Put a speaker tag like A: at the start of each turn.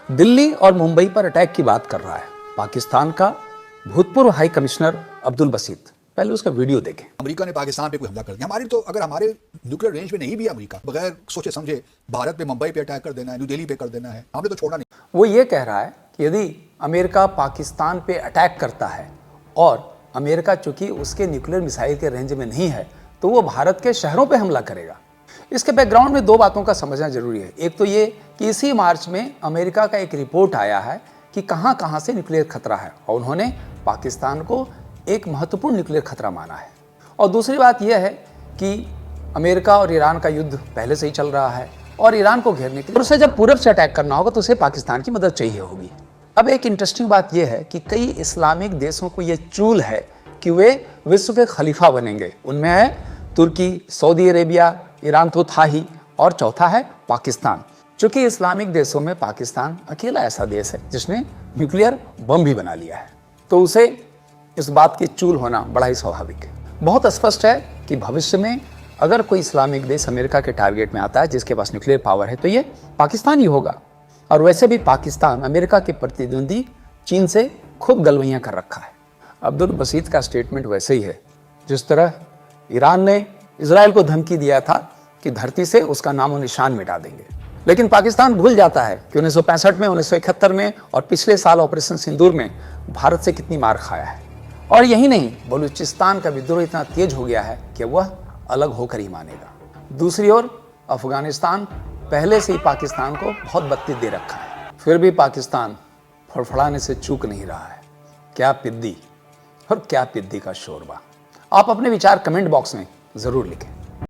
A: दिल्ली और मुंबई पर अटैक की बात कर रहा है पाकिस्तान का भूतपूर्व हाई कमिश्नर अब्दुल बसीत। पहले उसका वीडियो देखें।
B: अमेरिका ने पाकिस्तान पे कोई हमला कर दिया, हमारी तो अगर हमारे न्यूक्लियर रेंज में नहीं भी अमेरिका, बगैर सोचे समझे भारत पे, मुंबई पे अटैक कर देना है, न्यू दिल्ली पे कर देना है, हमने तो छोड़ा नहीं।
A: वो ये कह रहा है कि यदि अमेरिका पाकिस्तान पे अटैक करता है और अमेरिका चूंकि उसके न्यूक्लियर मिसाइल के रेंज में नहीं है तो वो भारत के शहरों पे हमला करेगा। इसके बैकग्राउंड में दो बातों का समझना जरूरी है। एक तो ये कि इसी मार्च में अमेरिका का एक रिपोर्ट आया है कि कहां कहां से न्यूक्लियर खतरा है और उन्होंने पाकिस्तान को एक महत्वपूर्ण न्यूक्लियर खतरा माना है। और दूसरी बात यह है कि अमेरिका और ईरान का युद्ध पहले से ही चल रहा है और ईरान को घेरने के लिए उसे जब पूरब से अटैक करना होगा तो उसे पाकिस्तान की मदद चाहिए होगी। अब एक इंटरेस्टिंग बात यह है कि कई इस्लामिक देशों को यह चूल है कि वे विश्व के खलीफा बनेंगे। उनमें है तुर्की, सऊदी अरेबिया, ईरान तो था ही, और चौथा है पाकिस्तान। चूंकि इस्लामिक देशों में पाकिस्तान अकेला ऐसा देश है जिसने न्यूक्लियर बम भी बना लिया है, तो उसे इस बात की चूल होना बड़ा ही स्वाभाविक है। बहुत स्पष्ट है कि भविष्य में अगर कोई इस्लामिक देश अमेरिका के टारगेट में आता है जिसके पास न्यूक्लियर पावर है तो ये पाकिस्तान ही होगा। और वैसे भी पाकिस्तान अमेरिका के प्रतिद्वंदी चीन से खूब गलवैयां कर रखा है। अब्दुल बसीत का स्टेटमेंट वैसे ही है जिस तरह ईरान ने इजराइल को धमकी दिया था कि धरती से उसका नामो निशान मिटा देंगे। लेकिन पाकिस्तान भूल जाता है कि 1965 में, 1971 में और पिछले साल ऑपरेशन सिंदूर में भारत से कितनी मार खाया है। और यही नहीं, बलूचिस्तान का विद्रोह इतना तेज हो गया है कि वह अलग होकर ही मानेगा। दूसरी ओर अफगानिस्तान पहले से ही पाकिस्तान को बहुत बत्ती दे रखा है, फिर भी पाकिस्तान फड़फड़ाने से चूक नहीं रहा है। क्या पिद्दी और क्या पिद्दी का शोरबा। आप अपने विचार कमेंट बॉक्स में जरूर लिखें।